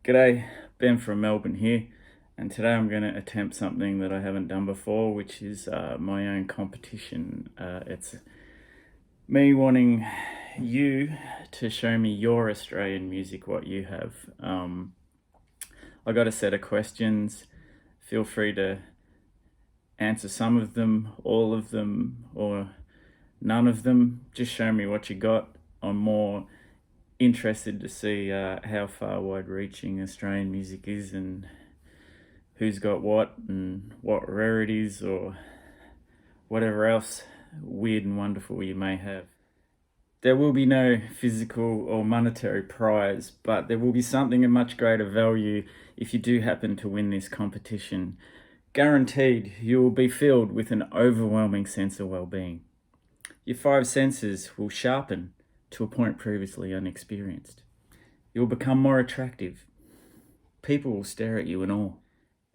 G'day, Ben from Melbourne here, and today I'm going to attempt something that I haven't done before, which is my own competition. It's me wanting you to show me your Australian music, what you have. I got a set of questions. Feel free to answer some of them, all of them, or none of them. Just show me what you got. I'm more interested to see how far wide-reaching Australian music is and who's got what and what rarities or whatever else weird and wonderful you may have. There will be no physical or monetary prize, but there will be something of much greater value if you do happen to win this competition. Guaranteed, you will be filled with an overwhelming sense of well-being. Your five senses will sharpen to a point previously unexperienced. You'll become more attractive. People will stare at you in awe.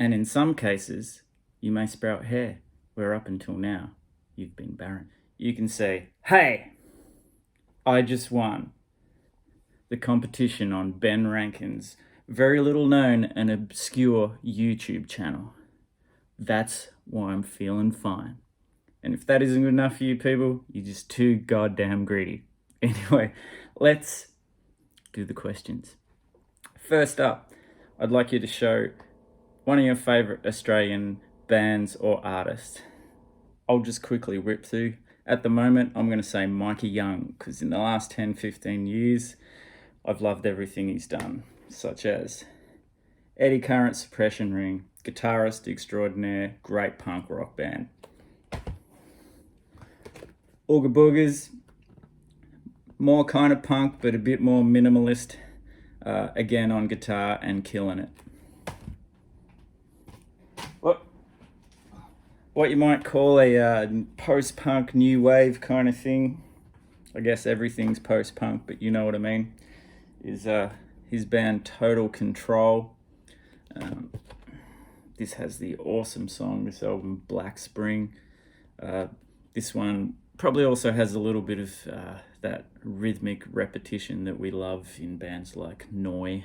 And in some cases, you may sprout hair, where up until now, you've been barren. You can say, "Hey, I just won the competition on Ben Rankin's very little known and obscure YouTube channel. That's why I'm feeling fine." And if that isn't good enough for you people, you're just too goddamn greedy. Anyway, let's do the questions. First up, I'd like you to show one of your favourite Australian bands or artists. I'll just quickly whip through. At the moment, I'm going to say Mikey Young, because in the last 10-15 years, I've loved everything he's done, such as Eddie Current, Suppression Ring, guitarist extraordinaire, great punk rock band. Ooga Boogers, more kind of punk, but a bit more minimalist, again on guitar and killing it. What you might call a post-punk new wave kind of thing. I guess everything's post-punk, but you know what I mean. Is his band Total Control. This has the awesome song, this album, Black Spring. This one probably also has a little bit of that rhythmic repetition that we love in bands like Noi,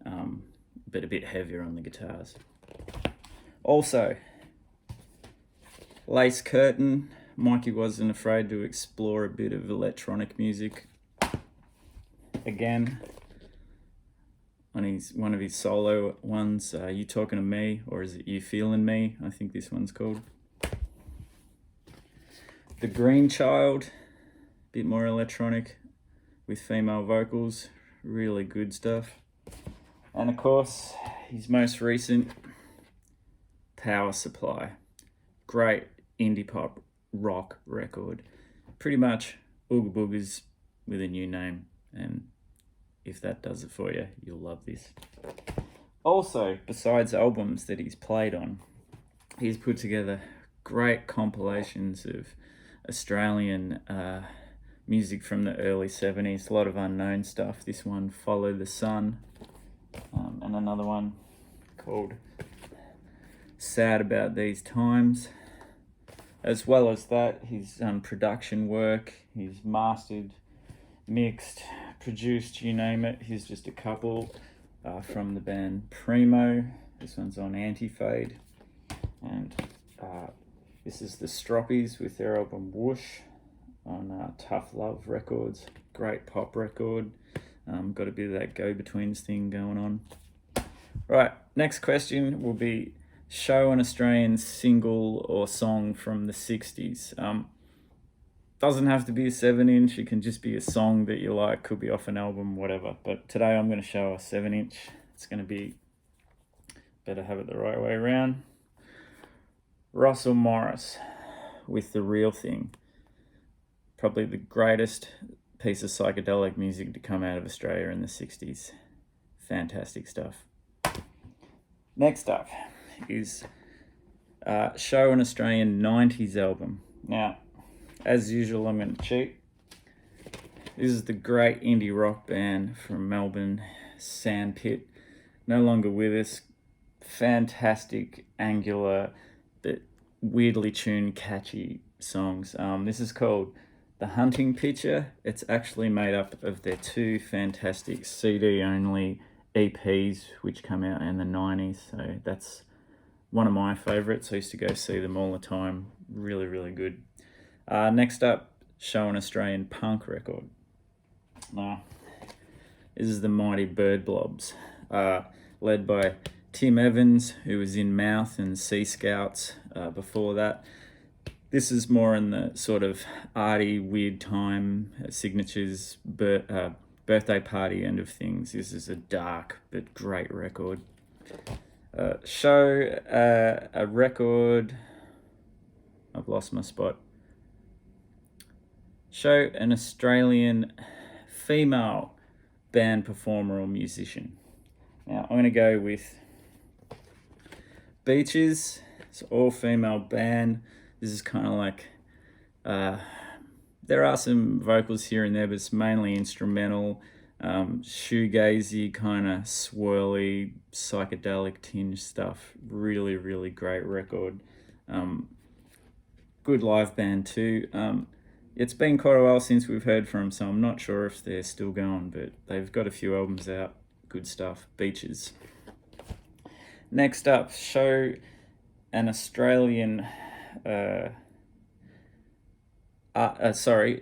but a bit heavier on the guitars. Also, Lace Curtain. Mikey wasn't afraid to explore a bit of electronic music. Again, on one of his solo ones, You Talking to Me, or is it You Feeling Me? I think this one's called. The Green Child, a bit more electronic with female vocals, really good stuff. And of course, his most recent, Power Supply. Great indie pop rock record. Pretty much Ooga Boogers with a new name, and if that does it for you, you'll love this. Also, besides albums that he's played on, he's put together great compilations of Australian music from the early 70s, a lot of unknown stuff. This one, Follow the Sun, and another one called Sad About These Times. As well as that, his production work, he's mastered, mixed, produced, you name it. Here's just a couple from the band Primo. This one's on Anti-Fade. And this is the Stroppies with their album Whoosh on Tough Love Records. Great pop record. Got a bit of that go-betweens thing going on. Right, next question will be, show an Australian single or song from the 60s. Doesn't have to be a 7-inch, it can just be a song that you like, could be off an album, whatever. But today I'm going to show a 7-inch. It's going to be, better have it the right way around. Russell Morris with The Real Thing. Probably the greatest piece of psychedelic music to come out of Australia in the 60s. Fantastic stuff. Next up is show an Australian 90s album. Now, as usual, I'm going to cheat. This is the great indie rock band from Melbourne, Sandpit. No longer with us. Fantastic, angular, but weirdly tuned, catchy songs. This is called The Hunting Picture. It's actually made up of their two fantastic CD-only EPs which come out in the 90s, so that's one of my favourites. I used to go see them all the time. Really, really good. Next up, show an Australian punk record. This is the Mighty Bird Blobs, led by Tim Evans, who was in Mouth and Sea Scouts before that. This is more in the sort of arty, weird time, signatures, birthday party end of things. This is a dark but great record. Show a record. I've lost my spot. Show an Australian female band performer or musician. Now I'm going to go with Beaches. It's an all-female band. This is kind of like, there are some vocals here and there, but it's mainly instrumental, shoegazy, kind of swirly, psychedelic tinge stuff. Really, really great record. Good live band too. It's been quite a while since we've heard from them, so I'm not sure if they're still going, but they've got a few albums out. Good stuff. Beaches. Next up, show an Australian...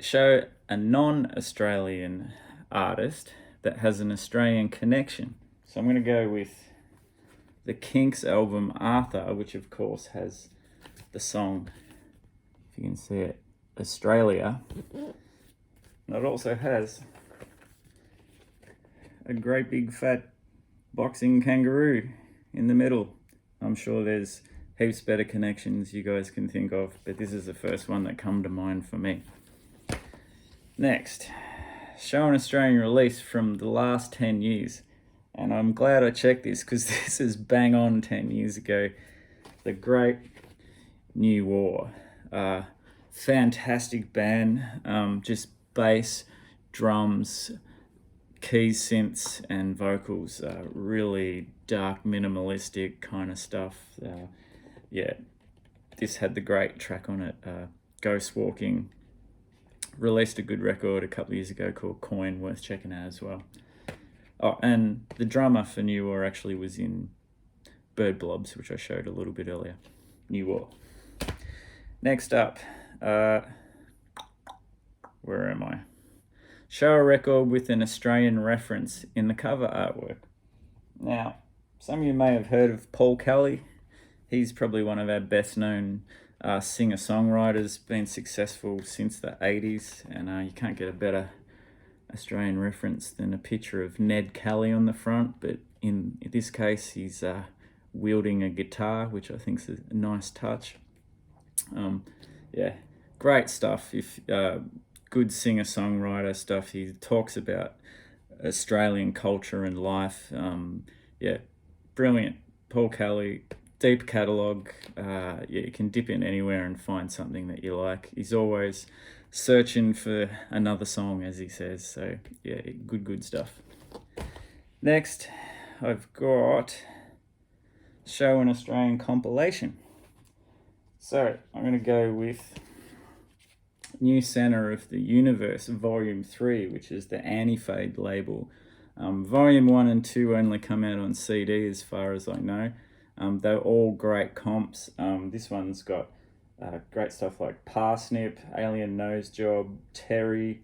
show a non-Australian artist that has an Australian connection. So I'm going to go with the Kinks album Arthur, which of course has the song, if you can see it, Australia. And it also has a great big fat boxing kangaroo in the middle. I'm sure there's heaps better connections you guys can think of, but this is the first one that come to mind for me. Next, show an Australian release from the last 10 years. And I'm glad I checked this because this is bang on 10 years ago. The Great New War. Fantastic band. Just bass, drums, keys, synths, and vocals. Really dark, minimalistic kind of stuff. Yeah, this had the great track on it, Ghost Walking. Released a good record a couple of years ago called Coin, worth checking out as well. Oh, and the drummer for New War actually was in Bird Blobs, which I showed a little bit earlier. New War. Next up, where am I? Show a record with an Australian reference in the cover artwork. Now, some of you may have heard of Paul Kelly. He's probably one of our best known singer-songwriters, been successful since the 80s, and you can't get a better Australian reference than a picture of Ned Kelly on the front, but in this case he's wielding a guitar, which I think is a nice touch. Yeah, great stuff. If good singer-songwriter stuff. He talks about Australian culture and life. Yeah, brilliant. Paul Kelly, deep catalogue. Yeah, you can dip in anywhere and find something that you like. He's always searching for another song, as he says. So yeah, good stuff. Next, I've got Show an Australian compilation. So I'm going to go with New Centre of the Universe, Volume 3, which is the Anti-Fade label. Volume 1 and 2 only come out on CD as far as I know. They're all great comps. This one's got great stuff like Parsnip, Alien Nose Job, Terry,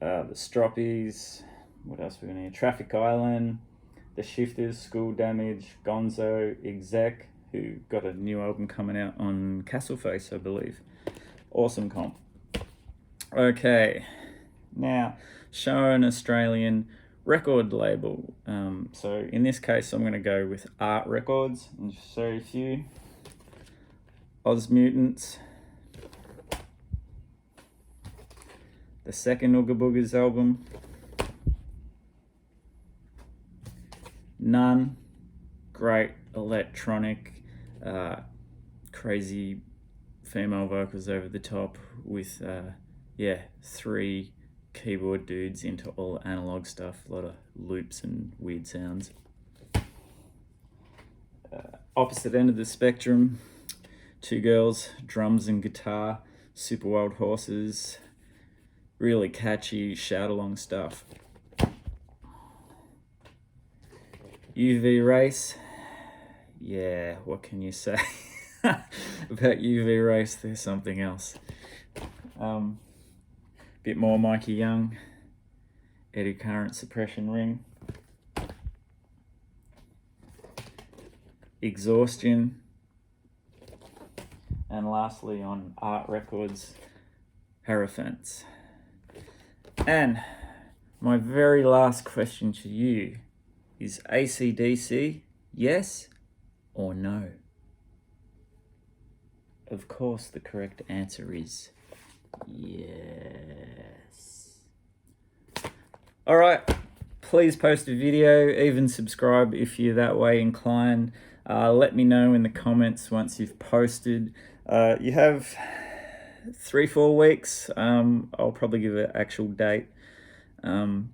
the Stroppies, what else we're going to hear? Traffic Island, The Shifters, School Damage, Gonzo, Exec, who got a new album coming out on Castleface, I believe. Awesome comp. Okay, now show an Australian record label. So in this case, I'm going to go with Art Records and show a few. Oz Mutants, the second Ooga Boogers album, None, great electronic, crazy female vocals over the top with, yeah, 3 keyboard dudes into all analog stuff, a lot of loops and weird sounds. Opposite end of the spectrum, 2 girls, drums and guitar, Super Wild Horses, really catchy shout-along stuff. UV Race. Yeah, what can you say about UV Race? There's something else. Bit more Mikey Young. Eddy current suppression ring. Exhaustion. And lastly, on Art Records, Hierophants. And my very last question to you is AC/DC, yes or no? Of course, the correct answer is yes. All right, please post a video, even subscribe if you're that way inclined. Let me know in the comments once you've posted. You have 3-4 weeks. I'll probably give an actual date in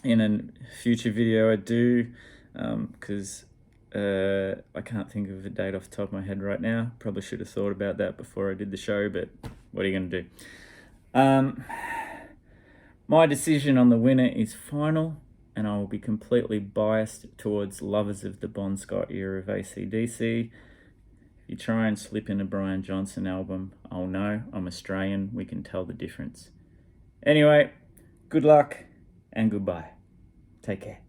a future video I do, because I can't think of a date off the top of my head right now. Probably should have thought about that before I did the show, but what are you going to do? My decision on the winner is final, and I will be completely biased towards lovers of the Bon Scott era of AC/DC. If you try and slip in a Brian Johnson album, I'll know. I'm Australian. We can tell the difference. Anyway, good luck and goodbye. Take care.